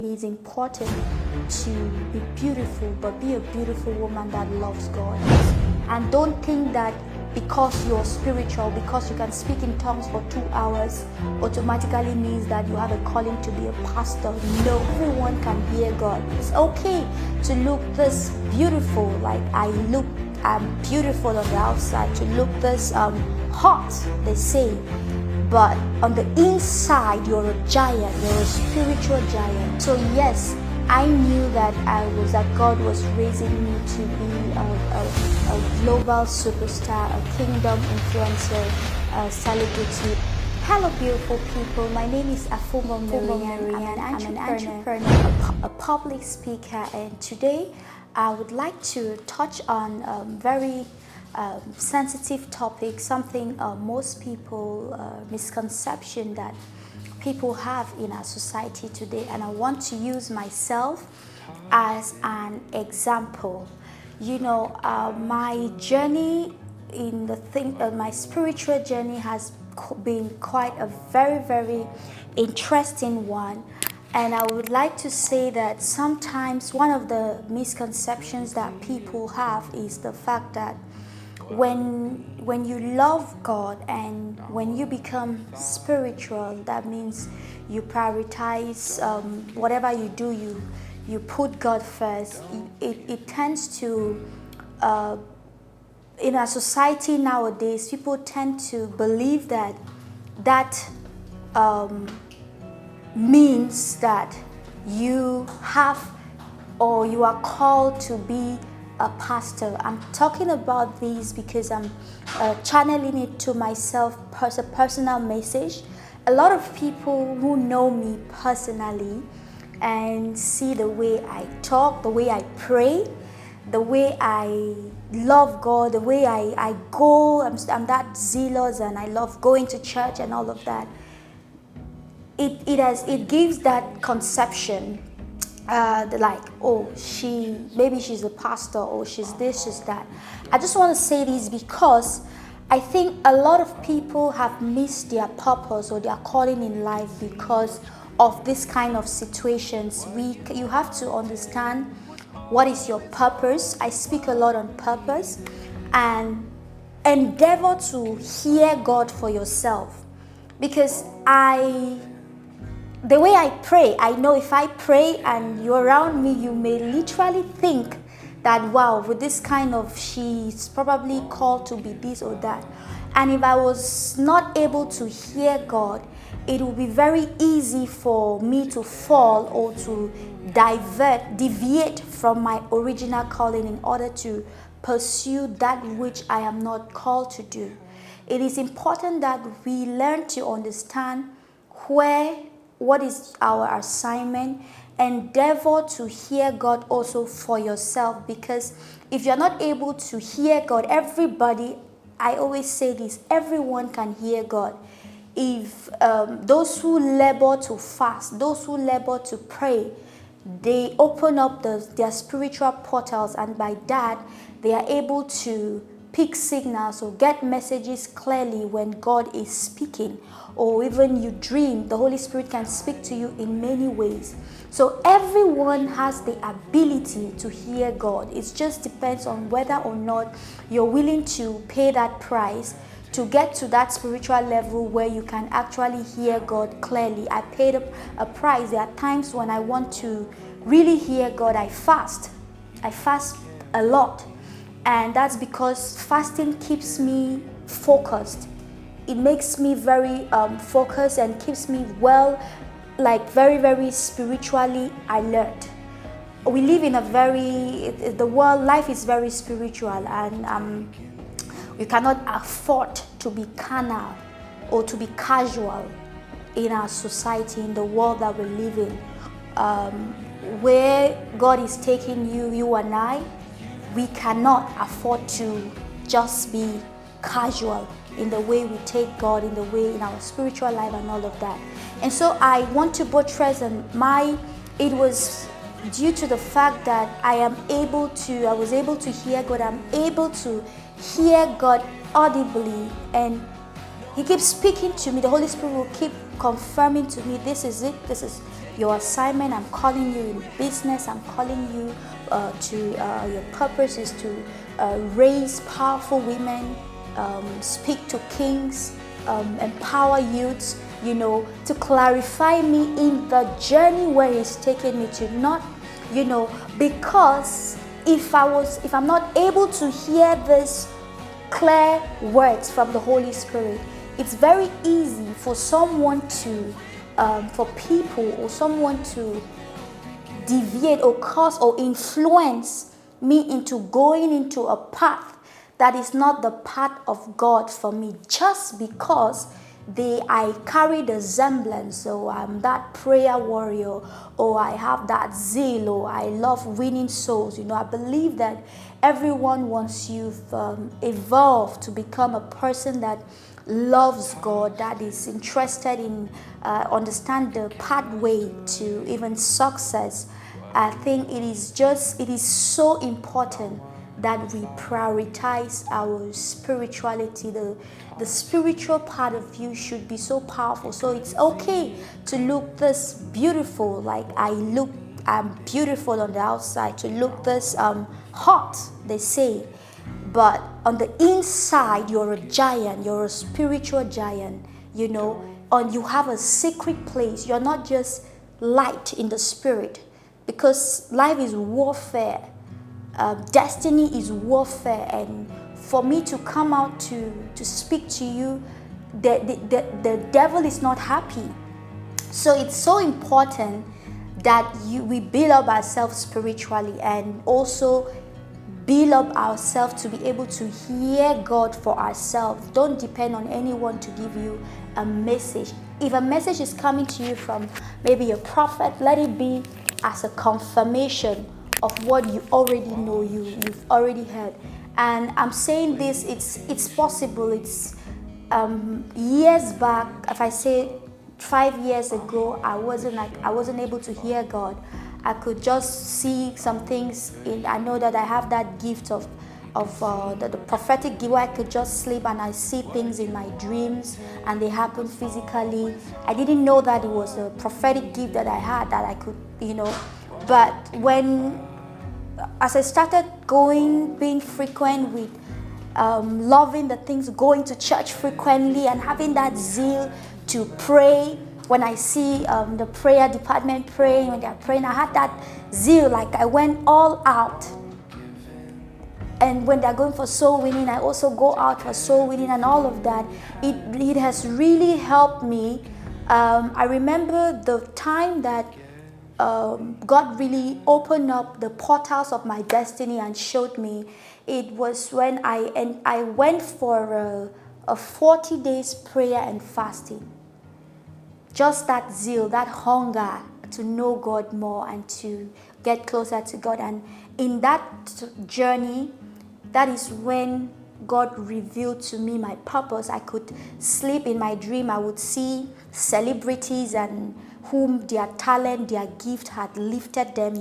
It is important to be beautiful, but be a beautiful woman that loves God. And don't think that because you're spiritual, because you can speak in tongues for 2 hours, automatically means that you have a calling to be a pastor. No, everyone can hear God. It's okay to look this beautiful, like I'm beautiful on the outside, to look this hot, they say. But on the inside, you're a giant, you're a spiritual giant. So yes, I knew that God was raising me to be a global superstar, a kingdom influencer, a celebrity. Hello beautiful people, my name is Afumbom Maryann. I'm an entrepreneur, a public speaker, and today I would like to touch on very sensitive topic, something most people, misconception that people have in our society today, and I want to use myself as an example. You know, my journey in my spiritual journey has been quite a very interesting one. And I would like to say that sometimes one of the misconceptions that people have is the fact that when you love God and when you become spiritual, that means you prioritize whatever you do, you put God first. It tends to, in our society nowadays, people tend to believe that means that you have or you are called to be a pastor. I'm talking about this because I'm channeling it to myself as a personal message. A lot of people who know me personally and see the way I talk, the way I pray, the way I love God, the way I go, I'm that zealous and I love going to church and all of that. It gives that conception like, oh, maybe she's a pastor, or she's this, she's that. I just want to say this because I think a lot of people have missed their purpose or their calling in life because of this kind of situations. You have to understand what is your purpose. I speak a lot on purpose, and endeavor to hear God for yourself, because the way I pray, I know if I pray and you're around me, you may literally think that, wow, with this kind of, she's probably called to be this or that. And if I was not able to hear God, it would be very easy for me to fall or to deviate from my original calling in order to pursue that which I am not called to do. It is important that we learn to understand what is our assignment. Endeavor to hear God also for yourself, because if you're not able to hear God, everybody, I always say this, everyone can hear God. If those who labor to fast, those who labor to pray, they open up their spiritual portals, and by that they are able to pick signals or get messages clearly when God is speaking, or even you dream, the Holy Spirit can speak to you in many ways. So everyone has the ability to hear God. It just depends on whether or not you're willing to pay that price to get to that spiritual level where you can actually hear God clearly. I paid a price. There are times when I want to really hear God, I fast a lot. And that's because fasting keeps me focused. It makes me very focused and keeps me very spiritually alert. We live in life is very spiritual, and we cannot afford to be carnal or to be casual in our society, in the world that we live in. Where God is taking you and I, we cannot afford to just be casual in the way we take God, in the way in our spiritual life and all of that. And so I want to buttress it was due to the fact that I was able to hear God. I'm able to hear God audibly, and He keeps speaking to me. The Holy Spirit will keep confirming to me, this is it, your assignment. I'm calling you in business. I'm calling you your purpose is to raise powerful women, speak to kings, empower youths, to clarify me in the journey where He's taking me to. Not, because if I'm not able to hear this clear words from the Holy Spirit, it's very easy for someone to, for people or someone to deviate or cause or influence me into going into a path that is not the path of God for me, just because I carry the semblance, or I'm that prayer warrior, or I have that zeal, or I love winning souls. I believe that everyone, once you've evolved to become a person that loves God, that is interested in understand the pathway to even success, I think it is so important that we prioritize our spirituality. The spiritual part of you should be so powerful. So it's okay to look this beautiful, like I'm beautiful on the outside, to look this hot, they say. But on the inside, you're a giant, you're a spiritual giant, and you have a secret place. You're not just light in the spirit, because life is warfare. Destiny is warfare, and for me to come out to speak to you, the devil is not happy. So it's so important that we build up ourselves spiritually, and also build up ourselves to be able to hear God for ourselves. Don't depend on anyone to give you a message. If a message is coming to you from maybe a prophet, let it be as a confirmation of what you already know, you've already heard. And I'm saying this, it's possible. It's years back, if I say 5 years ago, I wasn't able to hear God. I could just see some things I know that I have that gift of the prophetic gift, where I could just sleep and I see things in my dreams and they happen physically. I didn't know that it was a prophetic gift that I had, that I could, But as I started being frequent with loving the things, going to church frequently and having that zeal to pray, when I see the prayer department praying, when they're praying, I had that zeal, like I went all out. And when they're going for soul winning, I also go out for soul winning and all of that. It has really helped me. I remember the time that God really opened up the portals of my destiny and showed me. It was when I went for a 40 days prayer and fasting. Just that zeal, that hunger to know God more and to get closer to God. And in that journey, that is when God revealed to me my purpose. I could sleep in my dream. I would see celebrities and whom their talent, their gift had lifted them.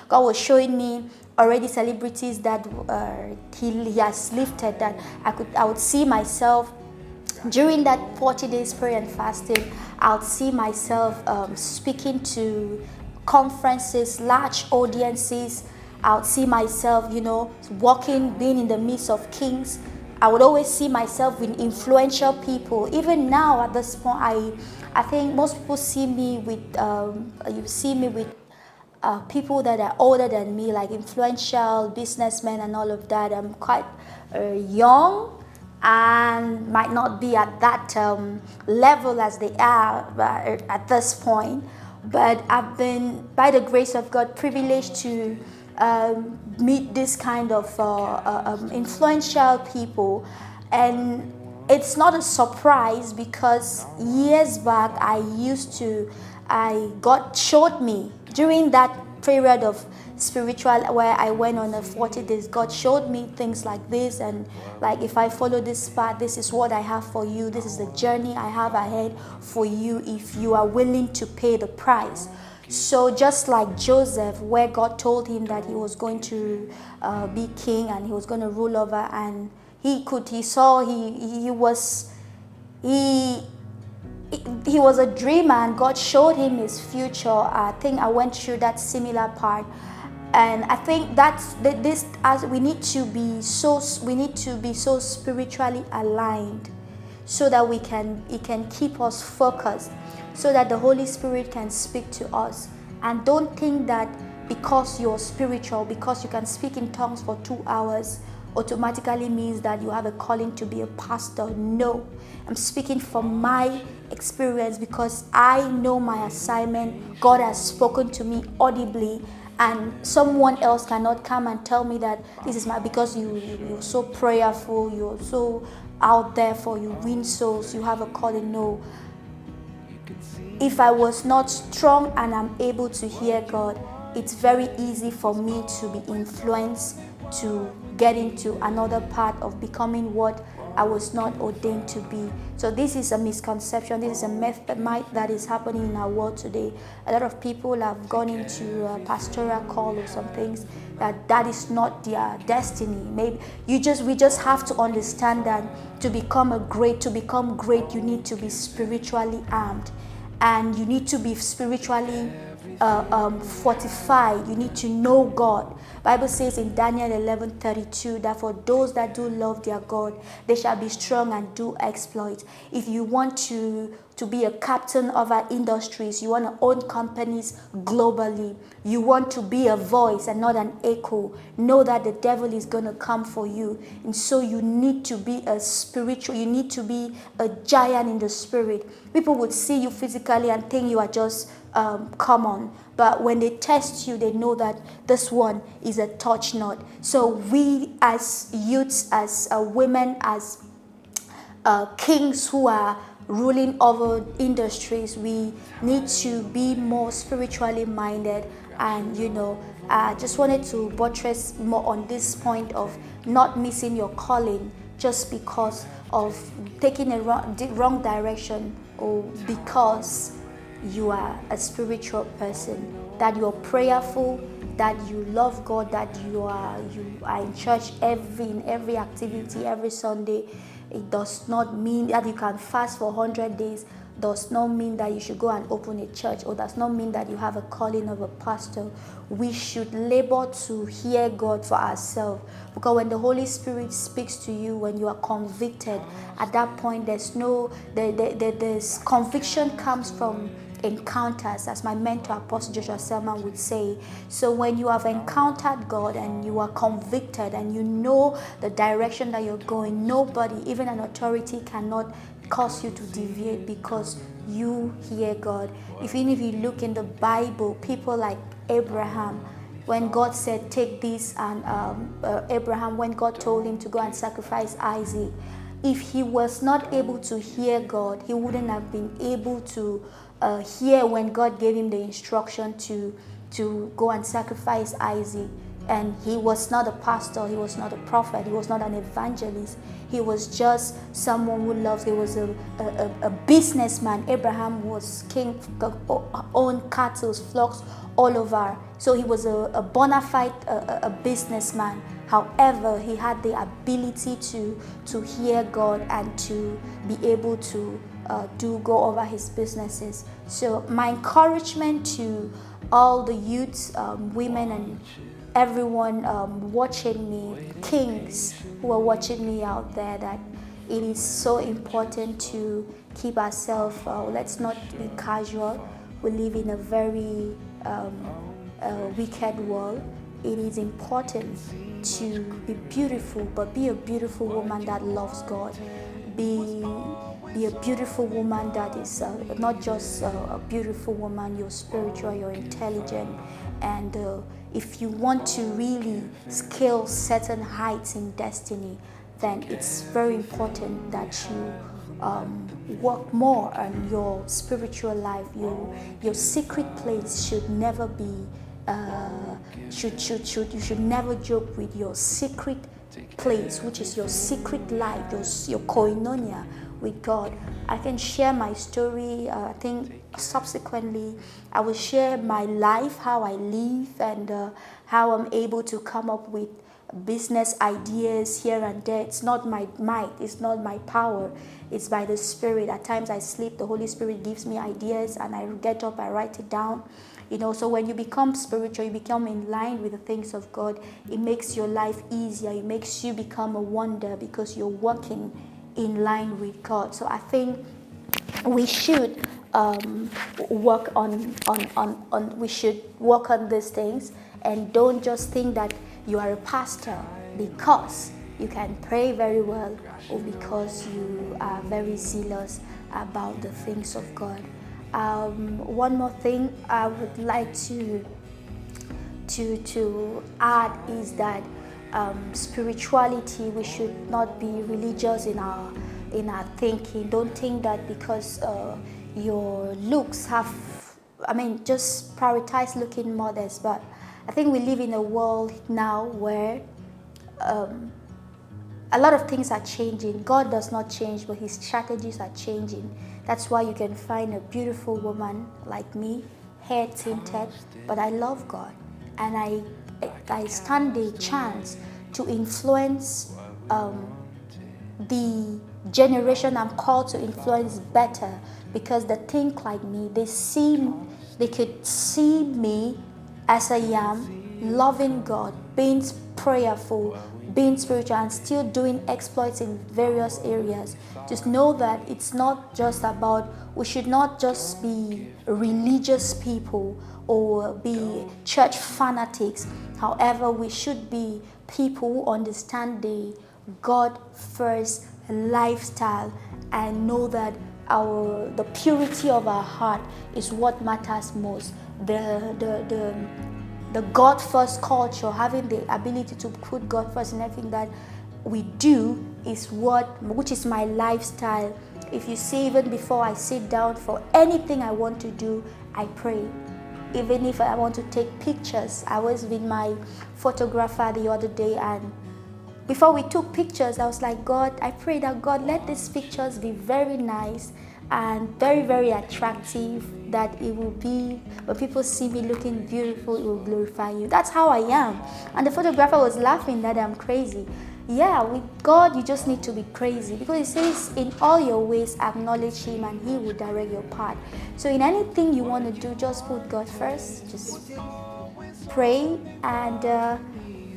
God was showing me already celebrities that He has lifted, that I would see myself during that 40 days prayer and fasting. I would see myself speaking to conferences, large audiences. I would see myself, walking, being in the midst of kings. I would always see myself with influential people. Even now, at this point, I think most people see me with, people that are older than me, like influential businessmen and all of that. I'm quite young and might not be at that level as they are at this point. But I've been, by the grace of God, privileged to meet this kind of influential people. And it's not a surprise, because years back God showed me during that period of spiritual, where I went on a 40 days, God showed me things like this, and like, if I follow this path, this is what I have for you, this is the journey I have ahead for you, if you are willing to pay the price. So just like Joseph, where God told him that he was going to be king and he was going to rule over, and he he was a dreamer and God showed him his future. I think I went through that similar part, and I think that's this, as we need to be so spiritually aligned, so that it can keep us focused, so that the Holy Spirit can speak to us. And don't think that because you're spiritual, because you can speak in tongues for 2 hours, automatically means that you have a calling to be a pastor. No, I'm speaking from my experience, because I know my assignment. God has spoken to me audibly, and someone else cannot come and tell me that this is because you're so prayerful, you're so out there for, you win souls, you have a calling. No, if I was not strong and I'm able to hear God, it's very easy for me to be influenced to get into another part of becoming what I was not ordained to be. So this is a misconception. This is a myth that is happening in our world today. A lot of people have gone into a pastoral call or some things that is not their destiny. Maybe we just have to understand that to become great, you need to be spiritually armed, and you need to be spiritually fortified. You need to know God. Bible says in Daniel 11:32 that for those that do love their God, they shall be strong and do exploits. If you want to be a captain of our industries, you want to own companies globally, you want to be a voice and not an echo, know that the devil is going to come for you. And so you need to be you need to be a giant in the spirit. People would see you physically and think you are just common, but when they test you, they know that this one is a touch not. So we as youths, as women, as kings who are ruling over industries, we need to be more spiritually minded. And I just wanted to buttress more on this point of not missing your calling just because of taking a wrong direction, or because you are a spiritual person, that you're prayerful, that you love God, that you are in church in every activity, every Sunday. It does not mean that you can fast for 100 days, does not mean that you should go and open a church, or does not mean that you have a calling of a pastor. We should labor to hear God for ourselves, because when the Holy Spirit speaks to you, when you are convicted, at that point there's conviction comes from encounters, as my mentor Apostle Joshua Selman would say. So when you have encountered God and you are convicted and you know the direction that you're going, nobody, even an authority, cannot cause you to deviate, because you hear God. Even if you look in the Bible, people like Abraham, when God said take this, and Abraham, when God told him to go and sacrifice Isaac, if he was not able to hear God, he wouldn't have been able to hear when God gave him the instruction to go and sacrifice Isaac. And he was not a pastor, he was not a prophet, he was not an evangelist. He was just someone who loves. He was a businessman. Abraham was king, owned cattle, flocks all over. So he was a bona fide a businessman. However, he had the ability to hear God and to be able to go over his businesses. So my encouragement to all the youths, women, and everyone watching me, kings who are watching me out there, that it is so important to keep ourselves, let's not be casual. We live in a very wicked world. It is important to be beautiful, but be a beautiful woman that loves God. Be a beautiful woman that is not just a beautiful woman, you're spiritual, you're intelligent. And if you want to really scale certain heights in destiny, then it's very important that you work more on your spiritual life. Your secret place should never be you should never joke with your secret place, which is your secret life, your koinonia with God. I can share my story. I think subsequently I will share my life, how I live, and how I'm able to come up with business ideas here and there. It's not my might, it's not my power, it's by the Spirit. At times I sleep, the Holy Spirit gives me ideas, and I get up, I write it down. So when you become spiritual, you become in line with the things of God, it makes your life easier. It makes you become a wonder because you're working in line with God. So I think we should work on we should work on these things, and don't just think that you are a pastor because you can pray very well or because you are very zealous about the things of God. One more thing I would like to add is that spirituality, we should not be religious in our thinking. Don't think that because your looks just prioritize looking modest. But I think we live in a world now where a lot of things are changing. God does not change, but his strategies are changing. That's why you can find a beautiful woman like me, hair tinted, but I love God, and I stand a chance to influence the generation I'm called to influence better, because they think like me. They could see me as I am, loving God, being prayerful, being spiritual, and still doing exploits in various areas. Just know that it's not just about, we should not just be religious people or be church fanatics. However, we should be people who understand the God first lifestyle and know that the purity of our heart is what matters most. The God first culture, having the ability to put God first in everything that we do, which is my lifestyle. If you see, even before I sit down for anything I want to do, I pray. Even if I want to take pictures, I was with my photographer the other day, and before we took pictures, I was like, God, I pray that God, let these pictures be very nice and very, very attractive, that it will be, when people see me looking beautiful, it will glorify you. That's how I am. And the photographer was laughing that I'm crazy. Yeah, with God, you just need to be crazy, because it says, in all your ways, acknowledge him and he will direct your path. So in anything you want to do, just put God first. Just pray, and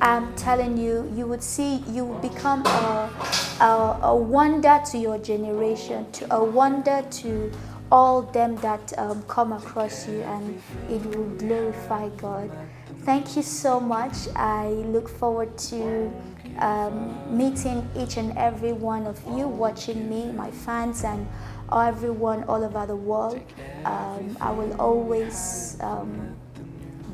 I'm telling you, you would see, you will become a wonder to your generation, a wonder to all them that come across you, and it will glorify God. Thank you so much. I look forward to meeting each and every one of you watching me, my fans, and everyone all over the world. I will always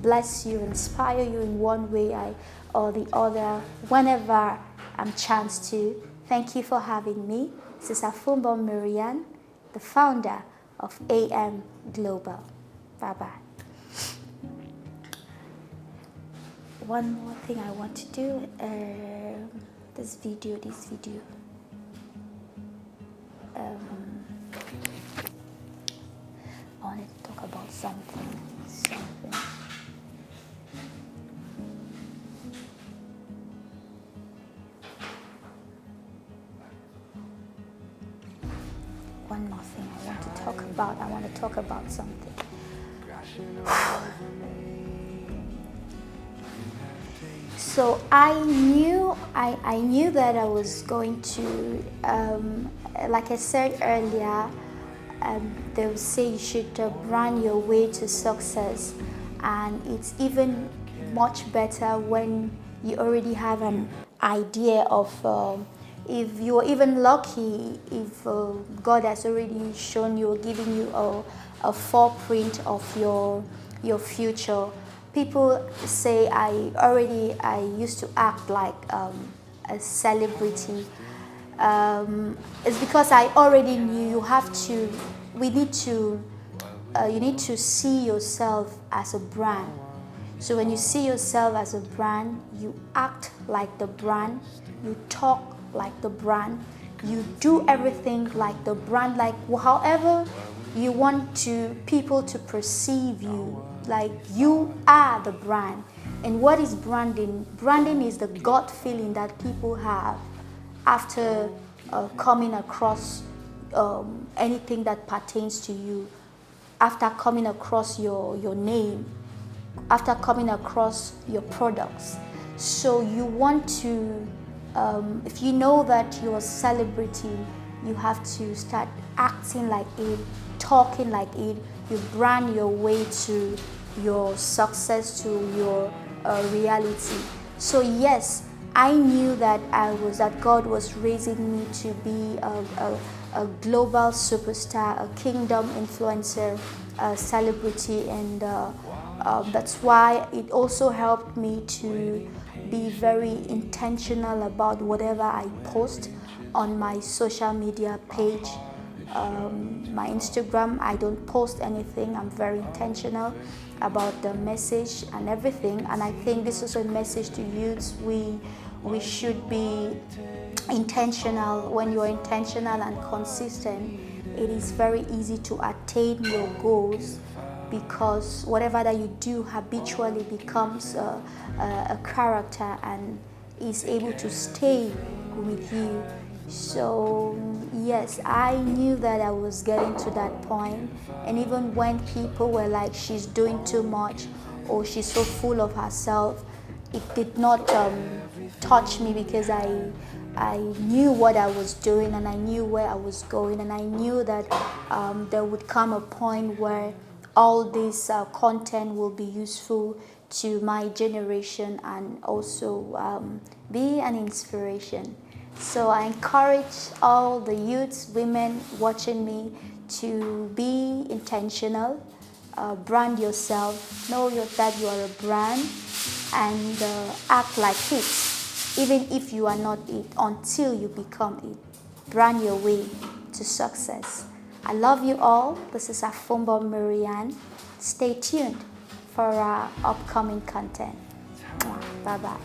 bless you, inspire you in one way or the other, whenever I'm chanced to. Thank you for having me. This is Afumbom Maryann, the founder of AM Global. Bye-bye. One more thing I want to do, this video. I wanted to talk about something. One more thing I want to talk about. I want to talk about something. So I knew that I was going to, like I said earlier, they will say you should brand your way to success, and it's even much better when you already have an idea of, if you're even lucky, if God has already shown you or given you a foreprint of your future. People say I used to act like a celebrity. It's because I already knew you need to see yourself as a brand. So when you see yourself as a brand, you act like the brand, you talk like the brand, you do everything like the brand, like however you want people to perceive you, like you are the brand. And what is branding? Branding is the gut feeling that people have after coming across anything that pertains to you, after coming across your name, after coming across your products. So you want to, if you know that you're a celebrity, you have to start acting like it, talking like it. You brand your way to your success, to your reality. So yes, I knew that God was raising me to be a global superstar, a kingdom influencer, a celebrity, and that's why it also helped me to be very intentional about whatever I post on my social media page. My Instagram, I don't post anything. I'm very intentional about the message and everything, and I think this is a message to youths. We should be intentional. When you're intentional and consistent, it is very easy to attain your goals, because whatever that you do habitually becomes a character and is able to stay with you. So yes, I knew that I was getting to that point, and even when people were like, she's doing too much or she's so full of herself, it did not touch me, because I knew what I was doing and I knew where I was going, and I knew that there would come a point where all this content will be useful to my generation and also be an inspiration. So I encourage all the youths, women watching me to be intentional, brand yourself, know that you are a brand, and act like it, even if you are not it, until you become it. Brand your way to success. I love you all. This is Afumbom Maryann. Stay tuned for our upcoming content. Bye-bye.